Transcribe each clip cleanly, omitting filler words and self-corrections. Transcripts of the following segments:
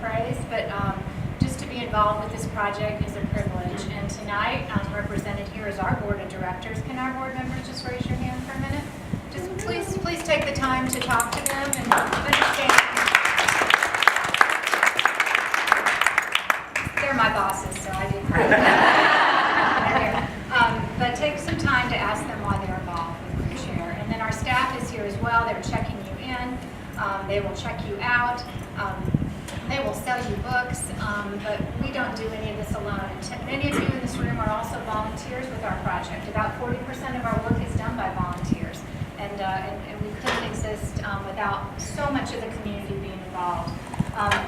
praise, but just to be involved with this project is a privilege. And tonight, represented here is our board of directors. Can our board members just raise your hand for a minute? Just please take the time to talk to them and understand. They're my bosses, so I do. But take some time to ask them why they're involved with Green Share. And then our staff is here as well. They're checking you in. They will check you out. They will sell you books, but we don't do any of this alone. Many of you in this room are also volunteers with our project. About 40% of our work is done by volunteers, and we couldn't exist without so much of the community being involved.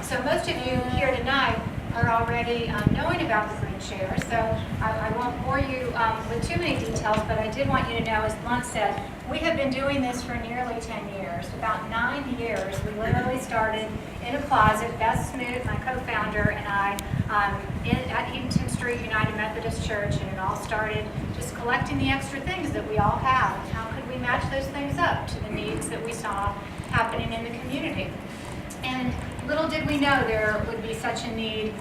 So most of you here tonight are already knowing about the Green Share, so I won't bore you with too many details, but I did want you to know, as Lon said, we have been doing this for nearly 10 years. About 9 years, we literally started in a closet. Beth Smoot, my co-founder, and I at Edenton Street United Methodist Church, and it all started just collecting the extra things that we all have. How could we match those things up to the needs that we saw happening in the community? And little did we know there would be such a need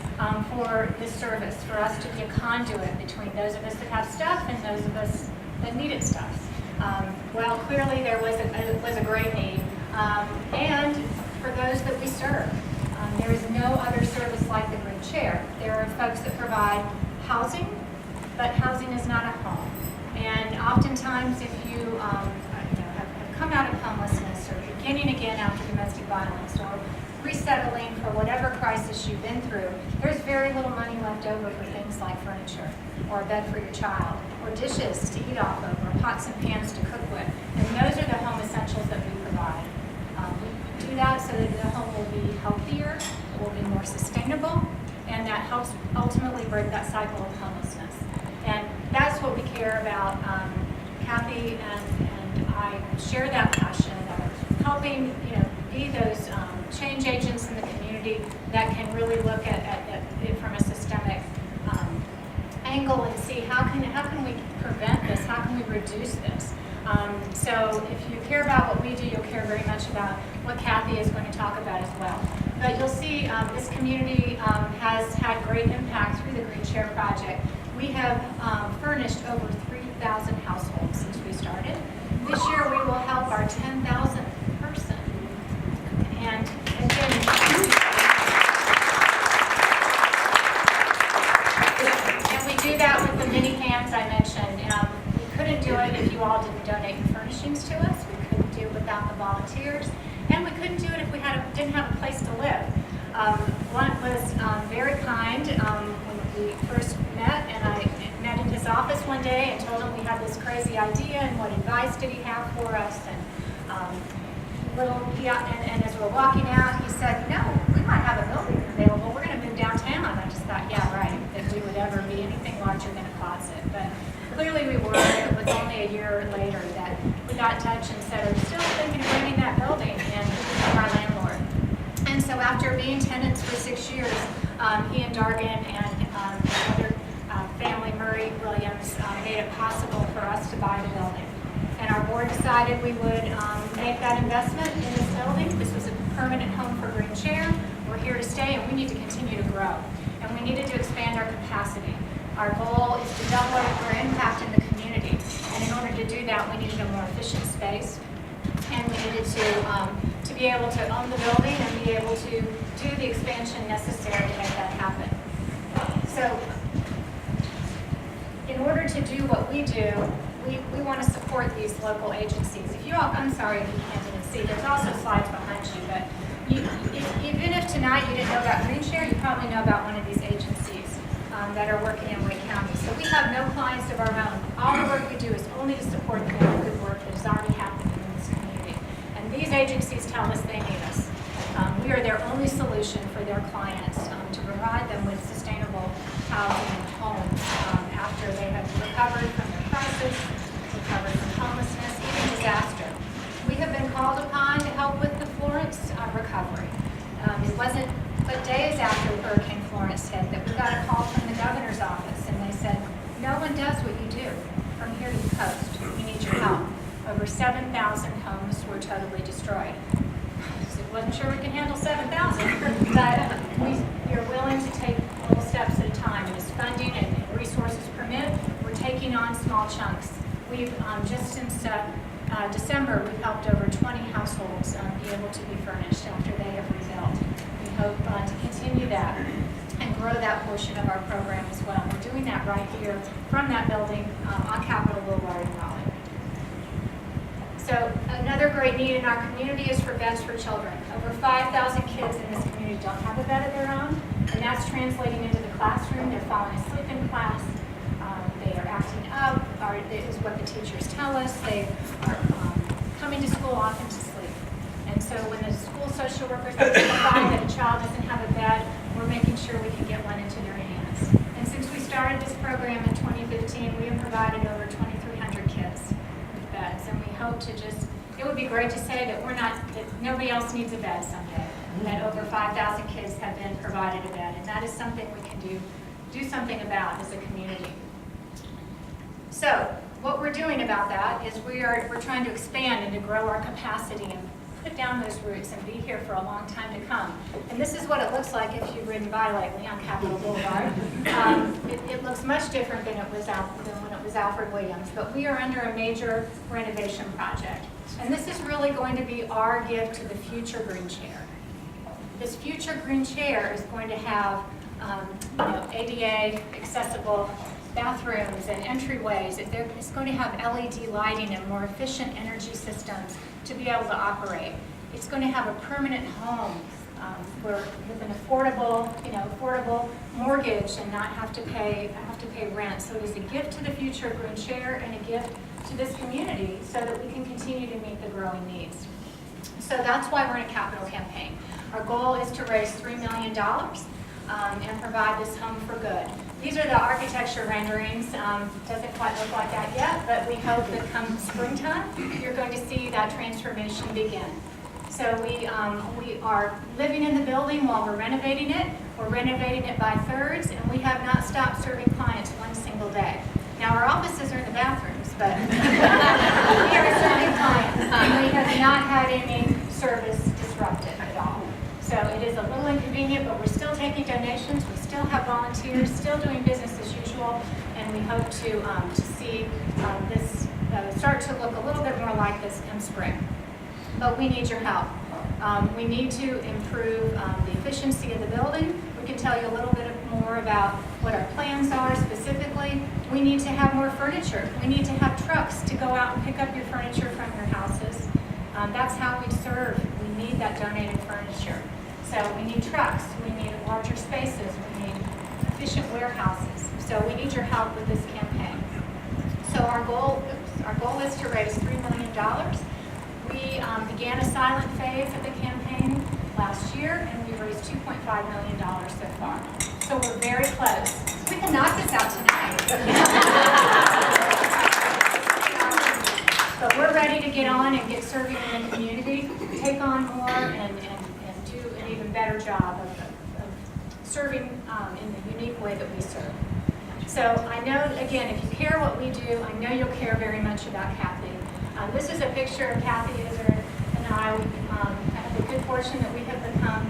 for this service, for us to be a conduit between those of us that have stuff and those of us that needed stuff. Well, clearly there was a great need, and for those that we serve. There is no other service like the Green Share. There are folks that provide housing, but housing is not a home. And oftentimes if you have come out of homelessness or beginning again after domestic violence or resettling for whatever crisis you've been through, there's very little money left over for things like furniture or a bed for your child or dishes to eat off of or pots and pans to cook with. And those are the home essentials that we provide. We do that so that the home will be healthier, it will be more sustainable, and that helps ultimately break that cycle of homelessness. And that's what we care about. Kathy and I share that passion of helping, be those change agents in the community that can really look at it from a systemic angle and see how can we prevent this, how can we reduce this. So if you care about what we do, you'll care very much about what Kathy is going to talk about as well. But you'll see this community has had great impact through the Green Share Project. We have furnished over 3,000 households since we started. This year we will help our 10,000th person. And we do that with the many hands I mentioned. We couldn't do it if you all didn't donate your furnishings to us. We couldn't do it without the volunteers. And we couldn't do it if we didn't have a place to live. One was very kind when we first met, and I met in his office one day and told him we had this crazy idea and what advice did he have for us. And and as we're walking out, he said, we might have a building available. We're going to move downtown. I just thought, yeah, right, if we would ever be anything larger than a closet. But clearly we were. It was only a year later that we got in touch and said, are you still thinking of renting that building? And he became our landlord. And so after being tenants for 6 years, he and Dargan and another family, Murray Williams, made it possible for us to buy the building. And our board decided we would make that investment in this building. This was a permanent home for Green Share. We're here to stay, and we need to continue to grow. And we needed to expand our capacity. Our goal is to double our impact in the community. And in order to do that, we needed a more efficient space. And we needed to be able to own the building and be able to do the expansion necessary to make that happen. So in order to do what we do, we want to support these local agencies. I'm sorry if you can't even see, there's also slides behind you, but even if tonight you didn't know about Green Share, you probably know about one of these agencies that are working in Wake County. So we have no clients of our own. All the work we do is only to support the good work that is already happening in this community. And these agencies tell us they need us. We are their only solution for their clients to provide them with sustainable housing and homes after they have recovered from their crisis, recovered from homelessness, even disaster. We have been called upon to help with the Florence recovery. It wasn't but days after Hurricane Florence hit that we got a call from the governor's office, and they said, no one does what you do from here to the coast. We need your help. Over 7,000 homes were totally destroyed. So wasn't sure we could handle 7,000, but we We've, just since December, we've helped over 20 households be able to be furnished after they have rebuilt. We hope to continue that and grow that portion of our program as well. We're doing that right here from that building on Capitol Boulevard in Raleigh. So another great need in our community is for beds for children. Over 5,000 kids in this community don't have a bed of their own, and that's translating into the classroom. They're falling asleep in class. They are acting up, is what the teachers tell us. They are coming to school often to sleep. And so when the school social workers identify that a child doesn't have a bed, we're making sure we can get one into their hands. And since we started this program in 2015, we have provided over 2,300 kids with beds. And we hope to just, it would be great to say that that nobody else needs a bed someday, that over 5,000 kids have been provided a bed. And that is something we can do something about as a community. So what we're doing about that is we're trying to expand and to grow our capacity and put down those roots and be here for a long time to come. And this is what it looks like if you've ridden by lately on Capitol Boulevard. It looks much different than when it was Alfred Williams, but we are under a major renovation project. And this is really going to be our gift to the future green chair. This future green chair is going to have ADA accessible bathrooms and entryways. It's going to have LED lighting and more efficient energy systems to be able to operate. It's going to have a permanent home with an affordable mortgage and not have to pay rent. So it is a gift to the future green chair and a gift to this community so that we can continue to meet the growing needs. So that's why we're in a capital campaign. Our goal is to raise $3 million and provide this home for good. These are the architecture renderings. Doesn't quite look like that yet, but we hope that come springtime, you're going to see that transformation begin. So we are living in the building while we're renovating it. We're renovating it by thirds, and we have not stopped serving clients one single day. Now, our offices are in the bathrooms, but we are serving clients, and we have not had any service disrupted at all. So it is a little inconvenient, but we're still taking donations. We still have volunteers, still doing business as usual, and we hope to see this start to look a little bit more like this come spring. But we need your help. We need to improve the efficiency of the building. We can tell you a little bit more about what our plans are specifically. We need to have more furniture. We need to have trucks to go out and pick up your furniture from your houses. That's how we serve. We need that donated furniture. So we need trucks, we need larger spaces, we need efficient warehouses. So we need your help with this campaign. So our goal is to raise $3 million. We began a silent phase of the campaign last year, and we raised $2.5 million so far. So we're very close. We can knock this out tonight. But we're ready to get on and get serving in the community, take on more, and do an even better job of serving in the unique way that we serve. So I know, again, if you care what we do, I know you'll care very much about Kathy. This is a picture of Kathy Izard and I. I have the good fortune that we have become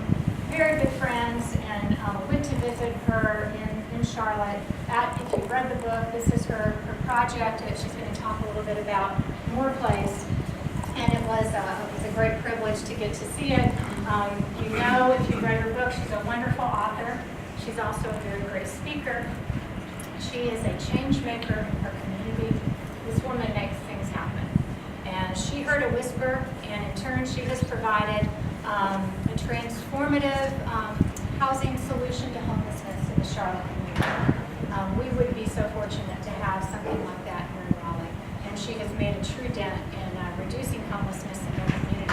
very good friends and went to visit her in Charlotte. If you've read the book, this is her project that she's going to talk a little bit about, More Place. And it was a great privilege to get to see it. If you've read her book, she's a wonderful author. She's also a very great speaker. She is a change maker in her community. This woman makes things happen. And she heard a whisper, and in turn she has provided a transformative housing solution to homelessness in the Charlotte community. We would be so fortunate to have something like that here in Raleigh. And she has made a true dent in reducing homelessness in their community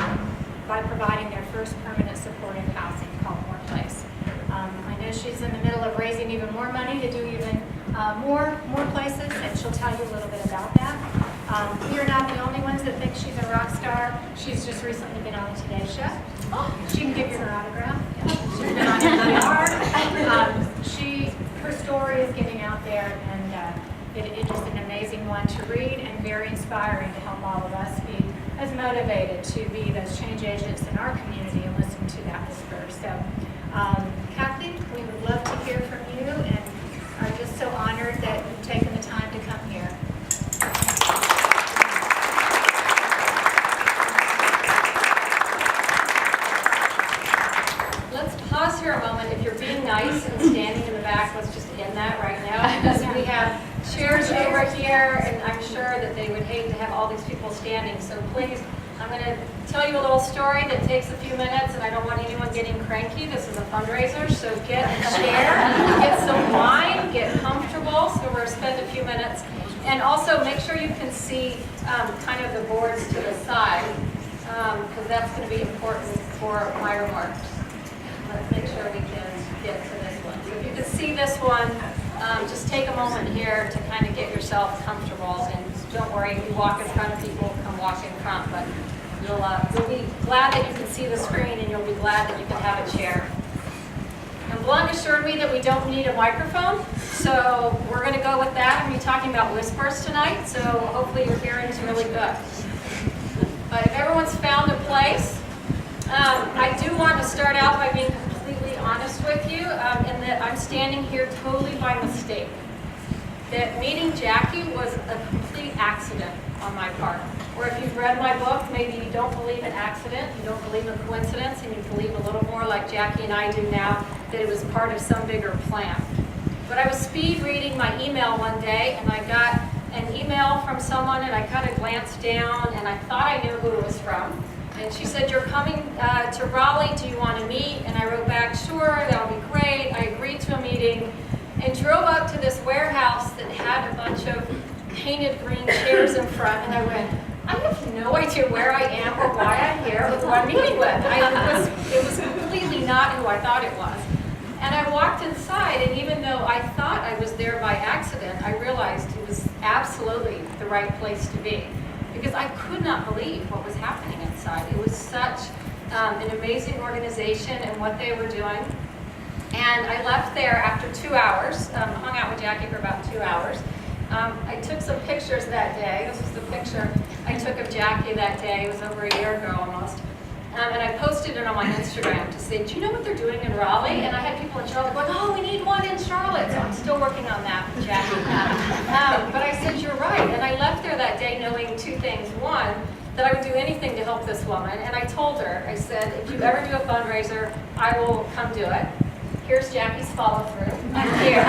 by providing their first permanent supportive housing called More Place. I know she's in the middle of raising even more money to do even more places, and she'll tell you a little bit about that. We are not the only ones that think she's a rock star. She's just recently been on the Today Show. She can give you her autograph. Yeah. She's been on NPR. Her story is getting out there, and it is an amazing one to read and very inspiring to help all of us be as motivated to be those change agents in our community and listen to that whisper. So, Kathy, we would love to hear from you, and are just so honored that you've taken the time to come here. nice and standing in the back, let's just end that right now, because we have chairs over here, and I'm sure that they would hate to have all these people standing. So please, I'm going to tell you a little story that takes a few minutes, and I don't want anyone getting cranky. This is a fundraiser, so get a chair, get some wine, get comfortable. So we're going to spend a few minutes. And also make sure you can see kind of the boards to the side, because that's going to be important for my remarks. Let's make sure we can get to this one. So if you can see this one, just take a moment here to kind of get yourself comfortable. And don't worry, if you walk in front of people, come walk in front. But you'll be glad that you can see the screen, and you'll be glad that you can have a chair. And Blunt assured me that we don't need a microphone, so we're going to go with that. I'm going to be talking about whispers tonight, so hopefully your hearing is really good. But if everyone's found a place, I do want to start out by being completely honest with you, in that I'm standing here totally by mistake. That meeting Jackie was a complete accident on my part. Or if you've read my book, maybe you don't believe in accident, you don't believe in coincidence, and you believe a little more like Jackie and I do now, that it was part of some bigger plan. But I was speed reading my email one day, and I got an email from someone, and I kind of glanced down, and I thought I knew who it was from. And she said, "You're coming to Raleigh, do you want to meet?" And I wrote back, "Sure, that'll be great." I agreed to a meeting and drove up to this warehouse that had a bunch of painted green chairs in front, and I went, I have no idea where I am or why I'm here or who I'm meeting with. It was completely not who I thought it was. And I walked inside, and even though I thought I was there by accident, I realized it was absolutely the right place to be, because I could not believe what was happening inside. It was such an amazing organization and what they were doing. And I left there after 2 hours, hung out with Jackie for about 2 hours. I took some pictures that day. This was the picture I took of Jackie that day. It was over a year ago almost. And I posted it on my Instagram to say, do you know what they're doing in Raleigh? And I had people in Charlotte going, oh, we need one in Charlotte. So I'm still working on that with Jackie. But I said, you're right. And I left there that day knowing two things. One, that I would do anything to help this woman. And I told her, I said, if you ever do a fundraiser, I will come do it. Here's Jackie's follow through. I'm here,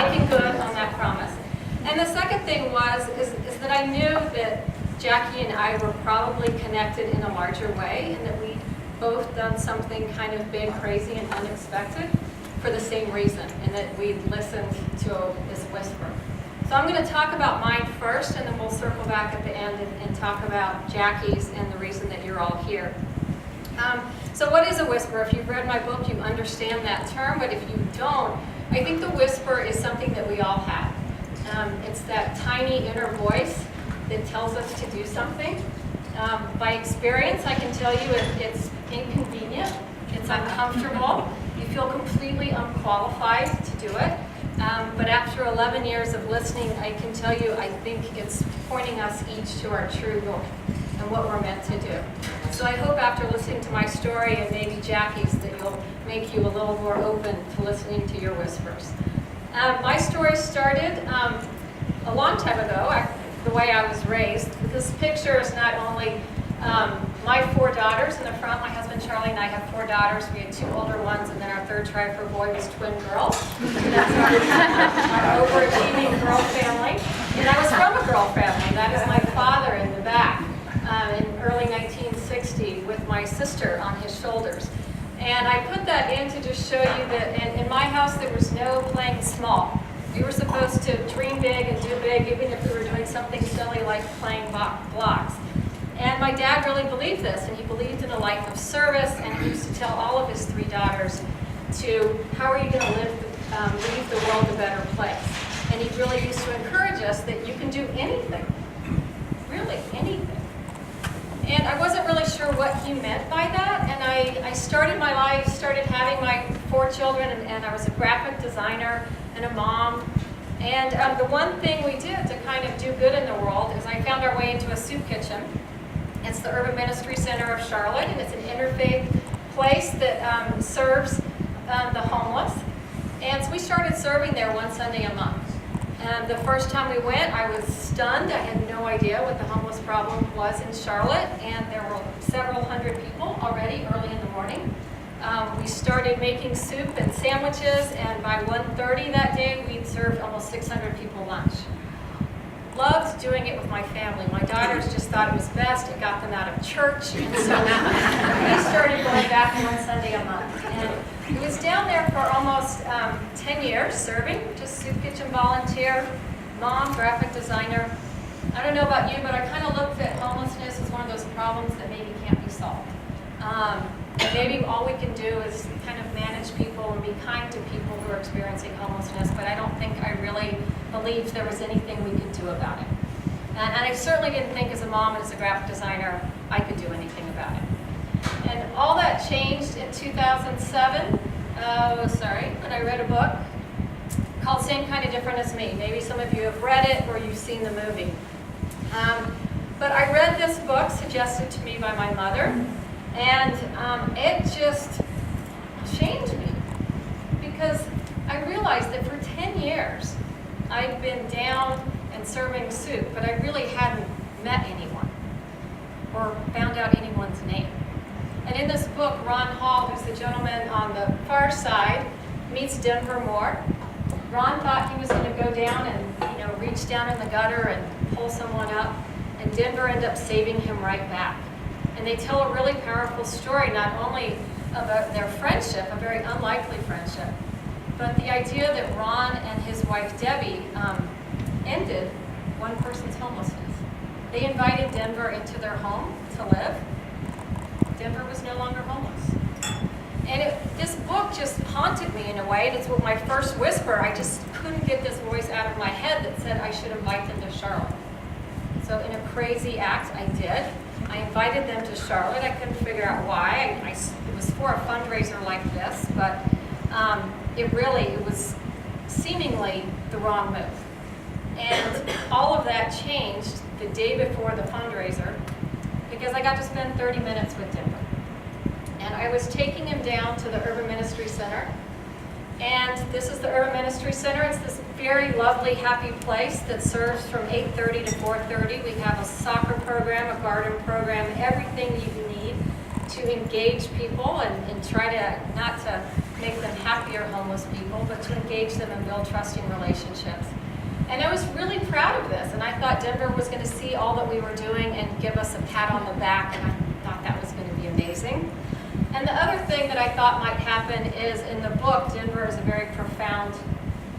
making good on that promise. And the second thing is that I knew that Jackie and I were probably connected in a larger way, and that we both done something kind of big, crazy, and unexpected for the same reason, and that we listened to this whisper. So I'm going to talk about mine first, and then we'll circle back at the end and talk about Jackie's and the reason that you're all here. So what is a whisper? If you've read my book, you understand that term, but if you don't, I think the whisper is something that we all have. It's that tiny inner voice that tells us to do something. By experience, I can tell you it's inconvenient, it's uncomfortable, you feel completely unqualified to do it. But after 11 years of listening, I can tell you I think it's pointing us each to our true goal and what we're meant to do. So I hope after listening to my story and maybe Jackie's that you'll make you a little more open to listening to your whispers. My story started a long time ago, the way I was raised. This picture is not only my 4 daughters in the front. My husband Charlie and I have 4 daughters. We had 2 older ones, and then our third try for a boy was twin girls. That's our overachieving girl family. And I was from a girl family. That is my father in the back in early 1960 with my sister on his shoulders. And I put that in to just show you that in my house there was no playing small. We were supposed to dream big and do big, even if we were doing something silly like playing blocks. And my dad really believed this, and he believed in a life of service, and he used to tell all of his 3 daughters how are you going to leave the world a better place? And he really used to encourage us that you can do anything, really anything. And I wasn't really sure what he meant by that, and I started my life, started having my 4 children, and I was a graphic designer and a mom. And the one thing we did to kind of do good in the world is I found our way into a soup kitchen. It's the Urban Ministry Center of Charlotte, and it's an interfaith place that serves the homeless. And so we started serving there one Sunday a month. And the first time we went, I was stunned. I had no idea what the homeless problem was in Charlotte, and there were several hundred people already early in the morning. We started making soup and sandwiches, and by 1:30 that day, we'd served almost 600 people lunch. Loved doing it with my family. My daughters just thought it was best. It got them out of church, and so we started going back one Sunday a month. And it was down there for almost 10 years, serving, just soup kitchen volunteer, mom, graphic designer. I don't know about you, but I kind of looked at homelessness as one of those problems that maybe can't be solved. And maybe all we can do is kind of manage people and be kind to people who are experiencing homelessness, but I don't think I really believed there was anything we could do about it. And I certainly didn't think as a mom and as a graphic designer I could do anything about it. And all that changed in 2007, when I read a book called Same Kind of Different as Me. Maybe some of you have read it or you've seen the movie. But I read this book suggested to me by my mother, and it just changed me because I realized that for 10 years I'd been down and serving soup, but I really hadn't met anyone or found out anyone's name. And in this book, Ron Hall, who's the gentleman on the far side, meets Denver Moore. Ron thought he was going to go down and reach down in the gutter and pull someone up, and Denver ended up saving him right back. And they tell a really powerful story, not only about their friendship, a very unlikely friendship, but the idea that Ron and his wife Debbie ended one person's homelessness. They invited Denver into their home to live. Denver was no longer homeless. And this book just haunted me in a way. It's my first whisper. I just couldn't get this voice out of my head that said I should invite them to Charlotte. So in a crazy act, I did. I invited them to Charlotte. I couldn't figure out why. It was for a fundraiser like this, but it was seemingly the wrong move. And all of that changed the day before the fundraiser because I got to spend 30 minutes with Denver. And I was taking him down to the Urban Ministry Center. And this is the Urban Ministry Center. It's this very lovely, happy place that serves from 8:30 to 4:30. We have a soccer program, a garden program, everything you need to engage people and try to, not to make them happier homeless people, but to engage them and build trusting relationships. And I was really proud of this. And I thought Denver was going to see all that we were doing and give us a pat on the back. And I thought that was going to be amazing. And the other thing that I thought might happen is in the book, Denver is a very profound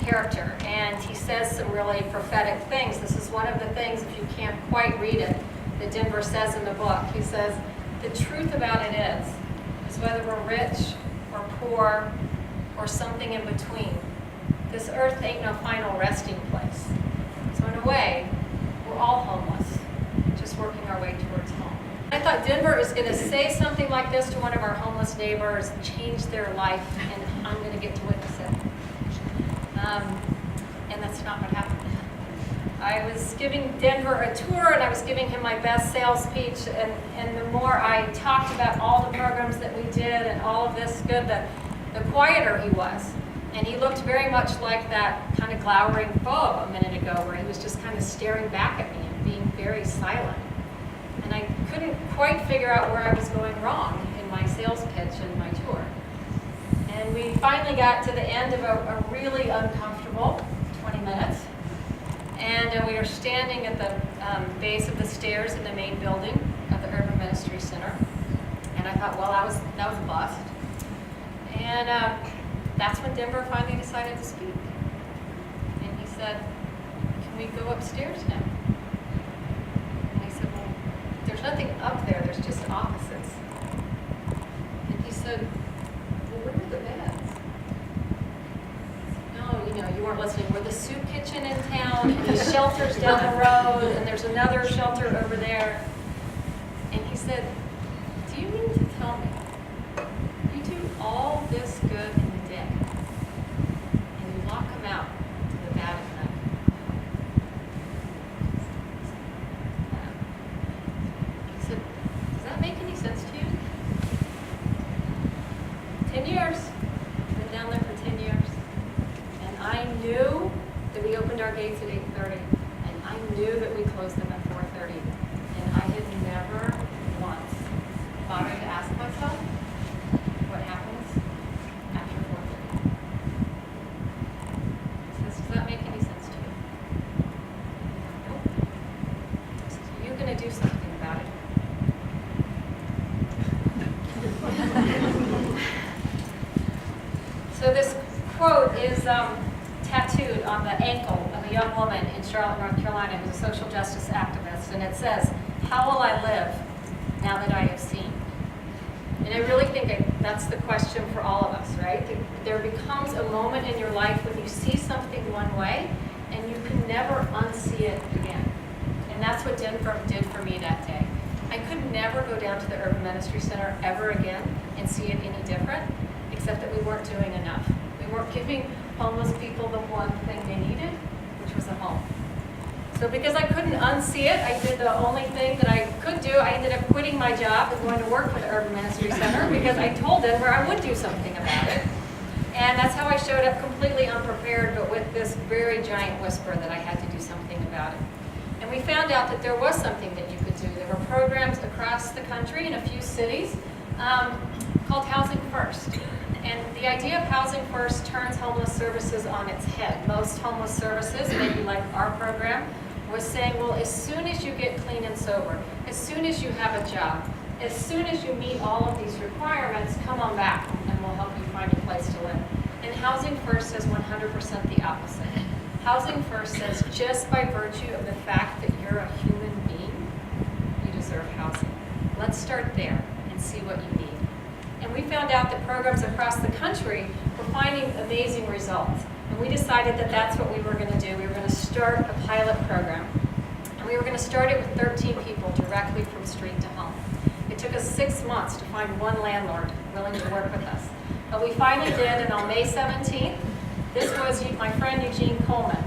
character, and he says some really prophetic things. This is one of the things, if you can't quite read it, that Denver says in the book. He says, the truth about it is whether we're rich or poor or something in between, this earth ain't no final resting place. So in a way, we're all homeless, just working our way towards home. I thought Denver is going to say something like this to one of our homeless neighbors, change their life, and I'm going to get to witness it. And that's not what happened. I was giving Denver a tour, and I was giving him my best sales speech, and the more I talked about all the programs that we did and all of this good, the quieter he was. And he looked very much like that kind of glowering phobe a minute ago, where he was just kind of staring back at me and being very silent. And I couldn't quite figure out where I was going wrong in my sales pitch and my tour. And we finally got to the end of a really uncomfortable 20 minutes. And we were standing at the base of the stairs in the main building of the Urban Ministry Center. And I thought, well, that was a bust. And that's when Denver finally decided to speak. And he said, can we go upstairs now? And I said, well, there's nothing up there, there's just offices. And he said, well, where are the beds? No, you weren't listening. We're the soup kitchen in town, and the shelter's down the road, and there's another shelter over there. And he said, do you mean to tell me you do all this good in the day, and you lock them out to the bad at night? He said, does that make any sense to you? 10 years. Been down there for 10 years. And I knew that we opened our gates at 8:30, and I knew that we closed them at 4:30. And I had never once bothered to ask myself what happened is tattooed on the ankle of a young woman in Charlotte, North Carolina, who's a social justice activist, and it says, "How will I live now that I have seen?" And I really think that's the question for all of us, right? There becomes a moment in your life when you see something one way, and you can never unsee it again. And that's what Denver did for me that day. I could never go down to the Urban Ministry Center ever again and see it any different, except that we weren't doing enough. We weren't giving homeless people the one thing they needed, which was a home. So because I couldn't unsee it, I did the only thing that I could do. I ended up quitting my job and going to work for the Urban Ministry Center because I told Denver I would do something about it. And that's how I showed up completely unprepared, but with this very giant whisper that I had to do something about it. And we found out that there was something that you could do. There were programs across the country in a few cities called Housing First. And the idea of Housing First turns homeless services on its head. Most homeless services, maybe like our program, was saying, well, as soon as you get clean and sober, as soon as you have a job, as soon as you meet all of these requirements, come on back and we'll help you find a place to live. And Housing First says 100% the opposite. Housing First says just by virtue of the fact that you're a human being, you deserve housing. Let's start there and see what you need. And we found out that programs across the country were finding amazing results. And we decided that that's what we were going to do. We were going to start a pilot program. And we were going to start it with 13 people directly from street to home. It took us 6 months to find one landlord willing to work with us. But we finally did, and on May 17th, this was my friend Eugene Coleman.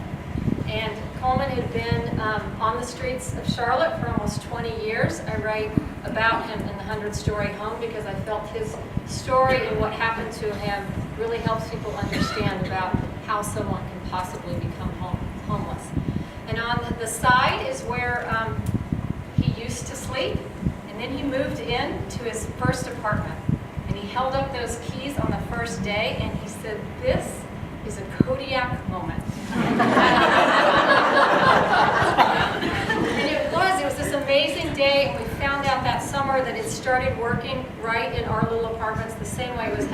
And Coleman had been on the streets of Charlotte for almost 20 years. I write about him in the 100-Story Home because I felt his story and what happened to him really helps people understand about how someone can possibly become homeless. And on the side is where he used to sleep, and then he moved in to his first apartment. And he held up those keys on the first day, and he said, "This is a Kodiak moment." And it was this amazing day, and we found out that summer that it started working right in our little apartments the same way it was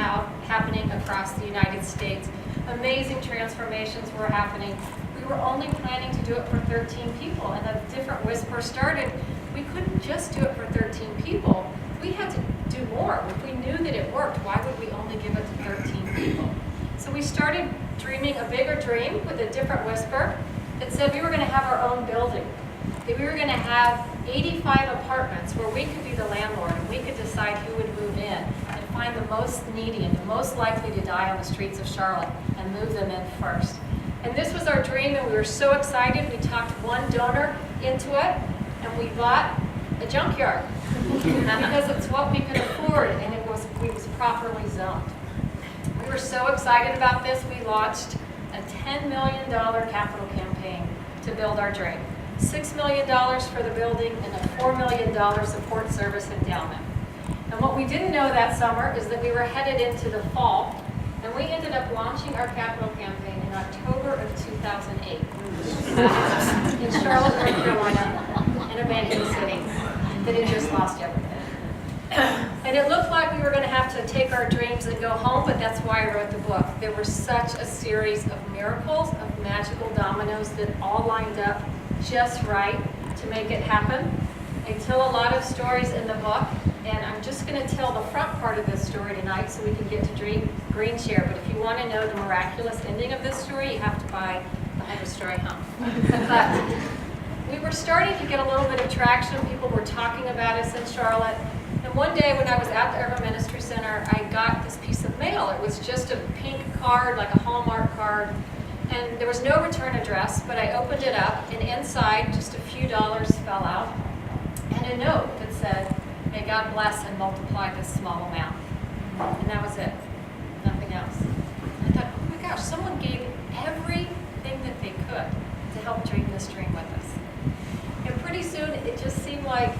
happening across the United States. Amazing transformations were happening. We were only planning to do it for 13 people, and a different whisper started. We couldn't just do it for 13 people. We had to do more. If we knew that it worked, why would we only give it to 13 people? So we started dreaming a bigger dream with a different whisper that said we were going to have our own building, that we were going to have 85 apartments where we could be the landlord and we could decide who would move in and find the most needy and the most likely to die on the streets of Charlotte and move them in first. And this was our dream, and we were so excited. We talked one donor into it, and we bought a junkyard because it's what we could afford, and it was properly zoned. We were so excited about this, we launched a $10 million capital campaign to build our dream. $6 million for the building and a $4 million support service endowment. And what we didn't know that summer is that we were headed into the fall, and we ended up launching our capital campaign in October of 2008 in Charlotte, North Carolina, in a banking city that had just lost everything. And it looked like we were going to have to take our dreams and go home, but that's why I wrote the book. There were such a series of miracles, of magical dominoes that all lined up just right to make it happen. I tell a lot of stories in the book, and I'm just going to tell the front part of this story tonight so we can get to Green Share. But if you want to know the miraculous ending of this story, you have to buy the 100-Story Home. But we were starting to get a little bit of traction. People were talking about us in Charlotte. And one day when I was at the Urban Ministry Center, I got this piece of mail. It was just a pink card, like a Hallmark card. And there was no return address, but I opened it up, and inside just a few dollars fell out. And a note that said, "May God bless and multiply this small amount." And that was it. Nothing else. I thought, oh my gosh, someone gave everything that they could to help dream this dream with us. And pretty soon it just seemed like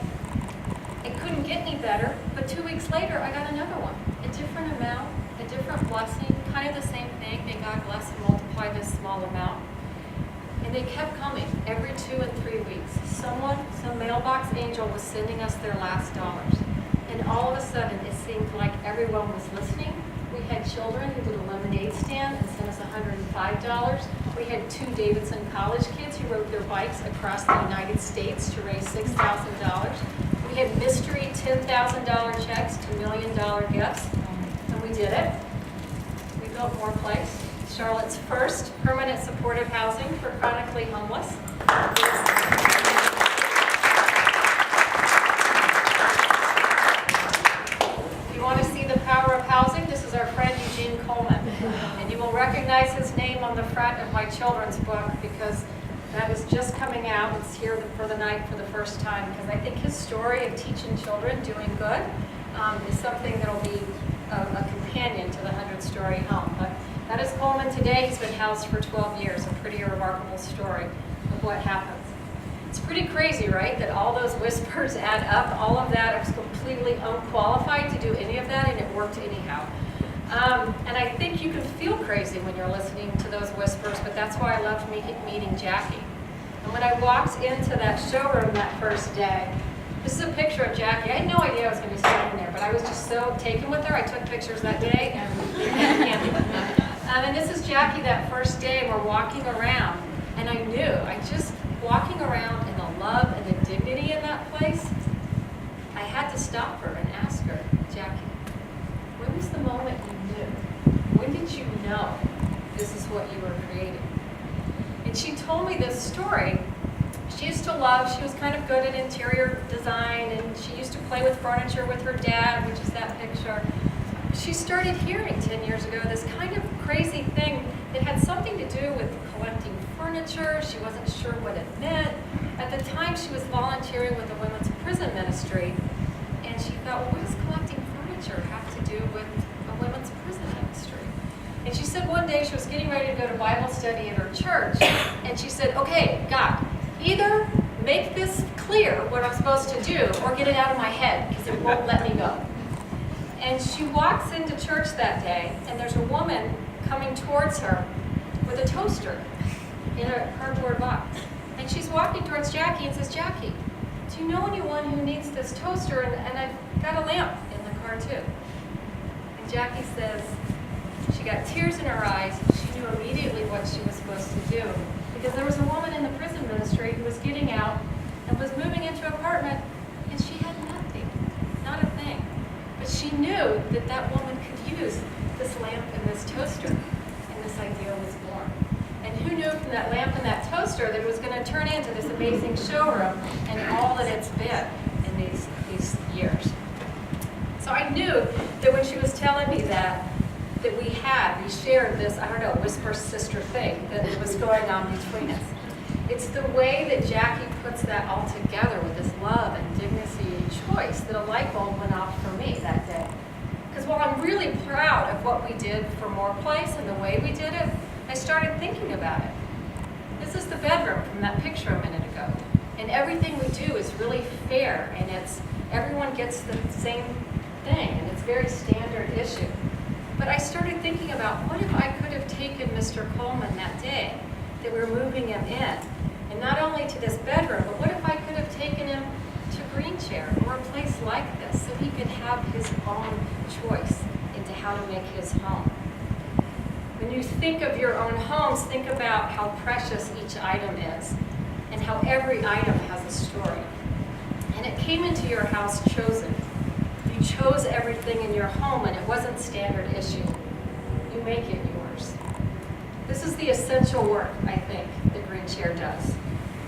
it couldn't get any better, but 2 weeks later I got another one. A different amount, a different blessing, kind of the same thing. May God bless and multiply this small amount. And they kept coming every 2 and 3 weeks. Some mailbox angel was sending us their last dollars. And all of a sudden, it seemed like everyone was listening. We had children who did a lemonade stand and sent us $105. We had 2 Davidson college kids who rode their bikes across the United States to raise $6,000. We had mystery $10,000 checks to $1 million gifts, and we did it. We built More Place, Charlotte's first permanent supportive housing for chronically homeless. If you want to see the power of housing, this is our friend Eugene Coleman. And you will recognize his name on the front of my children's book because that is just coming out. It's here for the night for the first time because I think his story of teaching children doing good is something that will be a companion to the 100-story home. But that is Coleman today. He's been housed for 12 years, a pretty remarkable story of what happens. It's pretty crazy, right, that all those whispers add up. All of that, I was completely unqualified to do any of that, and it worked anyhow. And I think you can feel crazy when you're listening to those whispers, but that's why I loved meeting Jackie. And when I walked into that showroom that first day, this is a picture of Jackie. I had no idea I was going to be standing there, but I was just so taken with her. I took pictures that day, and this is Jackie that first day, and we're walking around, and I knew, walking around in the love and the dignity in that place, I had to stop her and ask her, Jackie, when was the moment you knew? When did you know this is what you were creating? And she told me this story. She used to love, she was kind of good at interior design, and she used to play with furniture with her dad, which is that picture. She started hearing 10 years ago this kind of crazy thing that had something to do with collecting furniture. She wasn't sure what it meant. At the time, she was volunteering with the women's prison ministry, and she thought, well, what does collecting furniture have to do with a women's prison ministry? And she said one day she was getting ready to go to Bible study at her church, and she said, okay, God, either make this clear what I'm supposed to do or get it out of my head because it won't let me go. And she walks into church that day, and there's a woman coming towards her with a toaster in a cardboard box. And she's walking towards Jackie and says, Jackie, do you know anyone who needs this toaster? And I've got a lamp in the car too. And Jackie says, she got tears in her eyes. She knew immediately what she was supposed to do. Because there was a woman in the prison ministry who was getting out and was moving into an apartment, and she had nothing, not a thing. But she knew that that woman could use this lamp and this toaster, and this idea was born. And who knew from that lamp and that toaster that it was going to turn into this amazing showroom and all that it's been in these years. So I knew that when she was telling me that we shared this, whisper sister thing that was going on between us. It's the way that Jackie puts that all together with this love and dignity and choice that a light bulb went off for me that day. Because while I'm really proud of what we did for More Place and the way we did it, I started thinking about it. This is the bedroom from that picture a minute ago. And everything we do is really fair, and everyone gets the same thing, and it's very standard issue. But I started thinking about what if I could have taken Mr. Coleman that day that we were moving him in, and not only to this bedroom, but what if I could have taken him to Green Chair or a place like this so he could have his own choice into how to make his home. When you think of your own homes, think about how precious each item is and how every item has a story. And it came into your house chosen. You chose everything in your home, and it wasn't standard issue. You make it yours. This is the essential work, I think, that Green Chair does.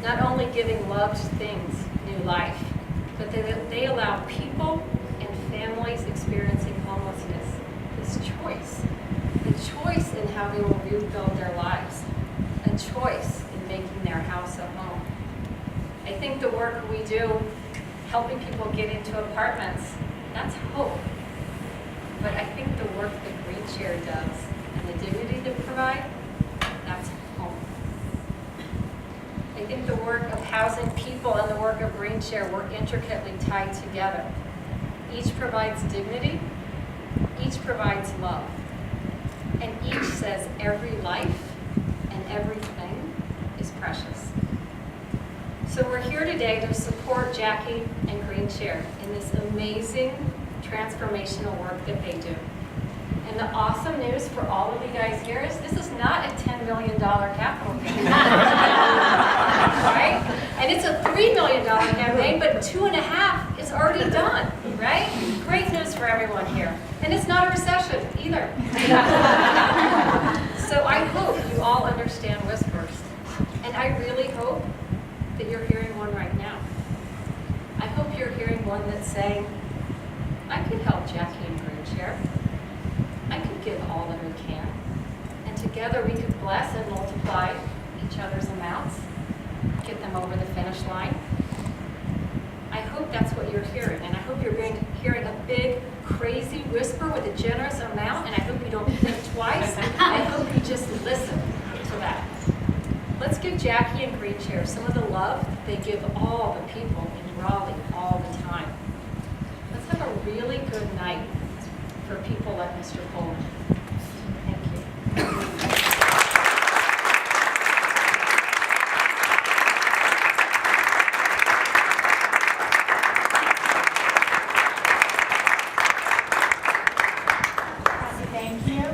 Not only giving loved things new life, but they allow people and families experiencing homelessness this choice. The choice in how they will rebuild their lives. A choice in making their house a home. I think the work we do, helping people get into apartments, that's hope. But I think the work that Green Chair does and the dignity they provide, that's home. I think the work of housing people and the work of Green Chair were intricately tied together. Each provides dignity, each provides love, and each says every life and everything is precious. So we're here today to support Jackie and Green Chair in this amazing transformational work that they do. And the awesome news for all of you guys here is this is not a $10 million capital campaign. Right? And it's a $3 million campaign, but 2.5 is already done, right? Great news for everyone here. And it's not a recession either. So I hope you all understand whispers. And I really hope that you're hearing one right now. I hope you're hearing one that's saying, I could help Jackie and Green Chair. I could give all that we can. And together we could bless and multiply each other's amounts, get them over the finish line. I hope that's what you're hearing. And I hope you're hearing a big, crazy whisper with a generous amount. And I hope you don't think twice. I hope you just listen to that. Let's give Jackie and Green Chair some of the love they give all the people in Raleigh all the time. Let's have a really good night for people like Mr. Coleman. Thank you. Thank you.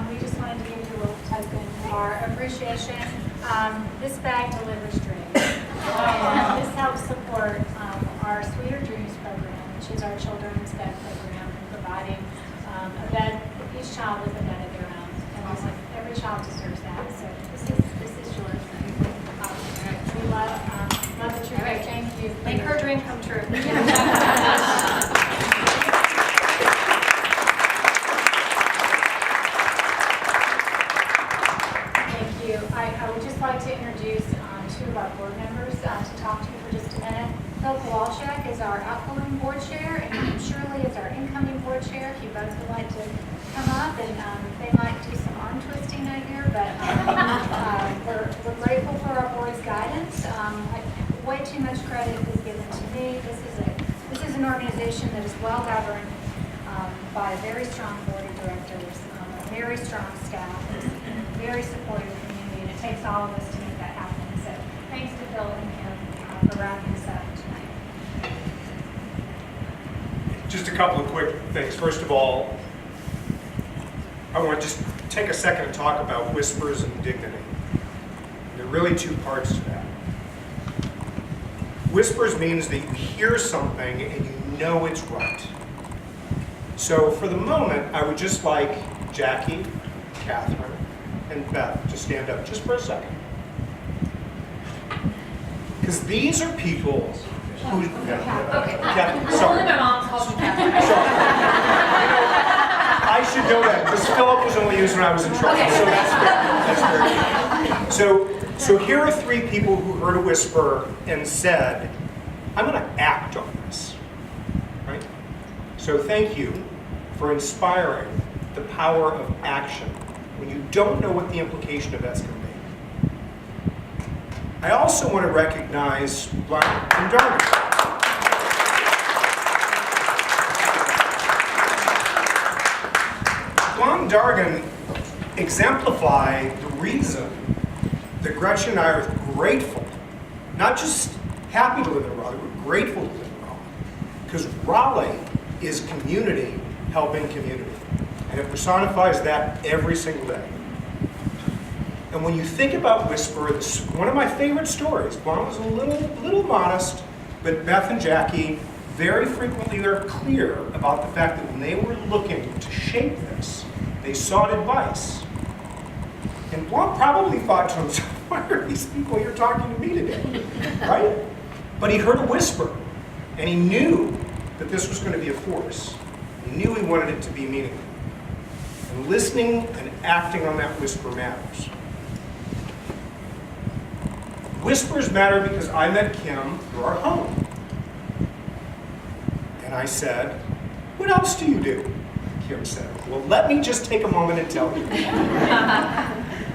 We just wanted to give you a little token of our appreciation. This bag delivers dreams. And this helps support our Sweeter Dreams program, which is our children's bed program, and providing a bed, each child with a bed of their own. And every child deserves that. So this is yours. We love that you're here. Thank you. Make her dream come true. I would just like to introduce two of our board members to talk to you for just a minute. Phil Kowalczyk is our outgoing board chair, and Kim Shirley is our incoming board chair. If you both would like to come up, and they might do some arm twisting out here, but we're grateful for our board's guidance. Way too much credit is given to me. This is an organization that is well governed by a very strong board of directors, a very strong staff, very supportive community, and it takes all of us to make that happen. So thanks to Phil and Kim for wrapping this up tonight. Just a couple of quick things. First of all, I want to just take a second to talk about whispers and dignity. There are really two parts to that. Whispers means that you hear something and you know it's right. So for the moment, I would just like Jackie, Catherine, and Beth to stand up just for a second. Because these are people who... Okay. Catherine, sorry. Only my mom calls me Catherine. Sorry. I should know that, because Philip was only used when I was in trouble, Okay. so that's fair. That's fair. So here are three people who heard a whisper and said, I'm going to act on this. Right? So thank you for inspiring the power of action when you don't know what the implication of that's going to be. I also want to recognize Brian Dargan. Brian Dargan exemplified the reason that Gretchen and I are grateful, not just happy to live in Raleigh, we're grateful to live in Raleigh. Because Raleigh is community helping community. And it personifies that every single day. And when you think about Whisper, it's one of my favorite stories. Juan was a little modest, but Beth and Jackie very frequently are clear about the fact that when they were looking to shape this, they sought advice. And Juan probably thought to himself, why are these people here talking to me today? Right? But he heard a whisper, and he knew that this was going to be a force. He knew he wanted it to be meaningful. And listening and acting on that whisper matters. Whispers matter because I met Kim through our home. And I said, what else do you do? Kim said, well, let me just take a moment and tell you.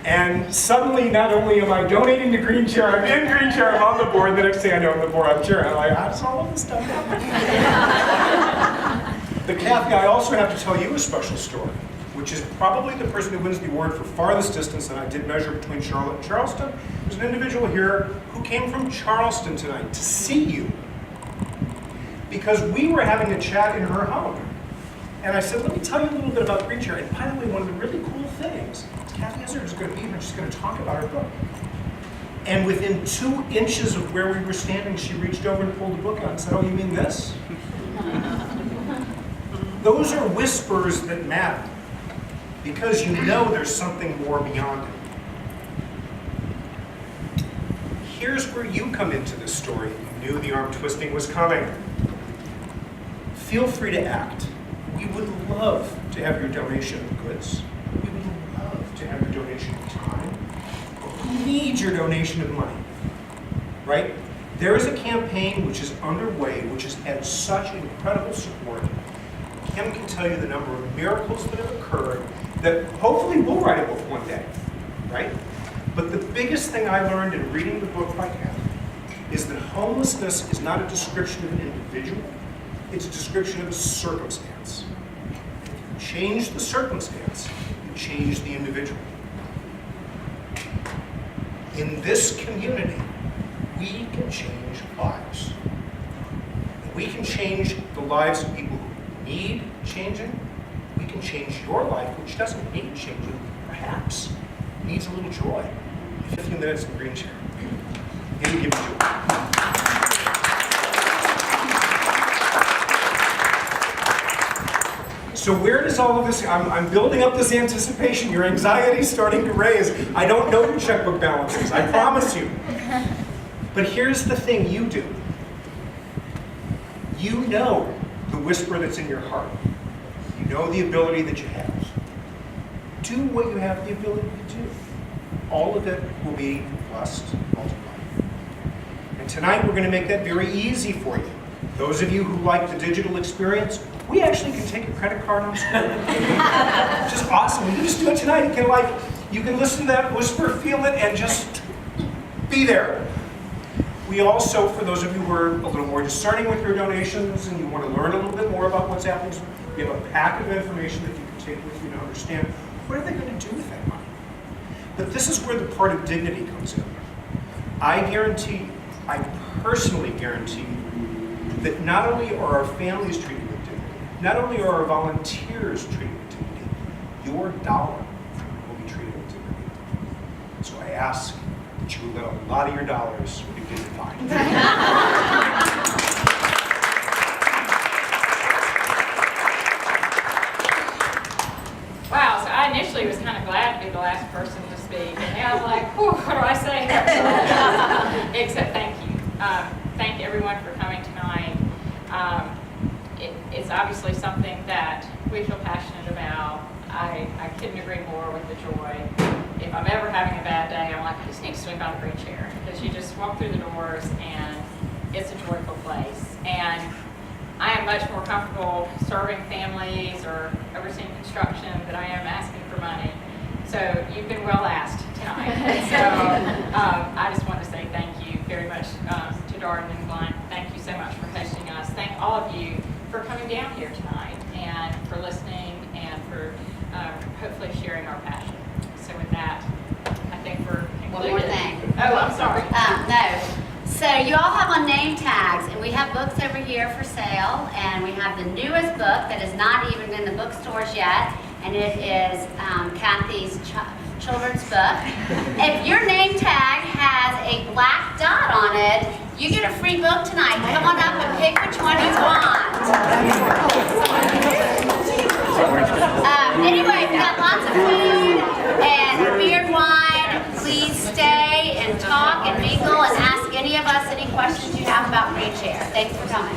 And suddenly, not only am I donating to Green Chair, I'm in Green Chair, I'm on the board, the next thing I know I'm the board, I'm chair. I'm like, how does all of this stuff happen? But Kathy, I also have to tell you a special story, which is probably the person who wins the award for farthest distance that I did measure between Charlotte and Charleston. There's an individual here who came from Charleston tonight to see you because we were having a chat in her home. And I said, let me tell you a little bit about Green Chair. And by the way, one of the really cool things is Kathy Izard is going to be here. She's going to talk about her book. And within 2 inches of where we were standing, she reached over and pulled the book out and said, oh, you mean this? Those are whispers that matter, because you know there's something more beyond it. Here's where you come into this story. You knew the arm twisting was coming. Feel free to act. We would love to have your donation of goods. We would love to have your donation of time. But we need your donation of money, right? There is a campaign which is underway, which has had such incredible support. Kim can tell you the number of miracles that have occurred that hopefully we'll write a book one day, right? But the biggest thing I learned in reading the book by Kathy is that homelessness is not a description of an individual, it's a description of a circumstance. If you change the circumstance, you change the individual. In this community, we can change lives. And we can change the lives of people who need changing. We can change your life, which doesn't need changing, perhaps needs a little joy. 15 minutes in Green Chair. It'll give you joy. So where does all of this, I'm building up this anticipation. Your anxiety is starting to raise. I don't know your checkbook balances, I promise you. But here's the thing you do. You know the whisper that's in your heart. You know the ability that you have. Do what you have the ability to do. All of it will be blessed, multiplied. And tonight we're going to make that very easy for you. Those of you who like the digital experience, we actually can take a credit card on screen. Which is awesome. You can just do it tonight. You can listen to that whisper, feel it, and just be there. We also, for those of you who are a little more discerning with your donations and you want to learn a little bit more about what's happening, we have a packet of information that you can take with you to understand what are they going to do with that money. But this is where the part of dignity comes in. I guarantee you, I personally guarantee you, that not only are our families treated with dignity, not only are our volunteers treated with dignity, your dollar will be treated with dignity. So I ask that you let a lot of your dollars be dignified. Wow, so I initially was kind of glad to be the last person to speak, and now I'm like, whew, what do I say? Except thank you. Thank everyone for coming tonight. It's obviously something that we feel passionate about. I couldn't agree more with the joy. If I'm ever having a bad day, I'm like, I just need to swing by the Green Chair, because you just walk through the doors and it's a joyful place. And I am much more comfortable serving families or overseeing construction than I am asking for money. So you've been well asked tonight. So I just want to say thank you very much to Darden and Blunt. Thank you so much for hosting us. Thank all of you for coming down here tonight and for listening and for hopefully sharing our passion. So with that, I think we're concluded. One more thing. Oh, I'm sorry. No. So you all have on name tags, and we have books over here for sale, and we have the newest book that is not even in the bookstores yet, and it is Kathy's children's book. If your name tag has a black dot on it, you get a free book tonight. Come on up and pick which one you want. Anyway, we got lots of food and beer and wine. Please stay and talk and mingle and ask any of us any questions you have about Green Chair. Thanks for coming.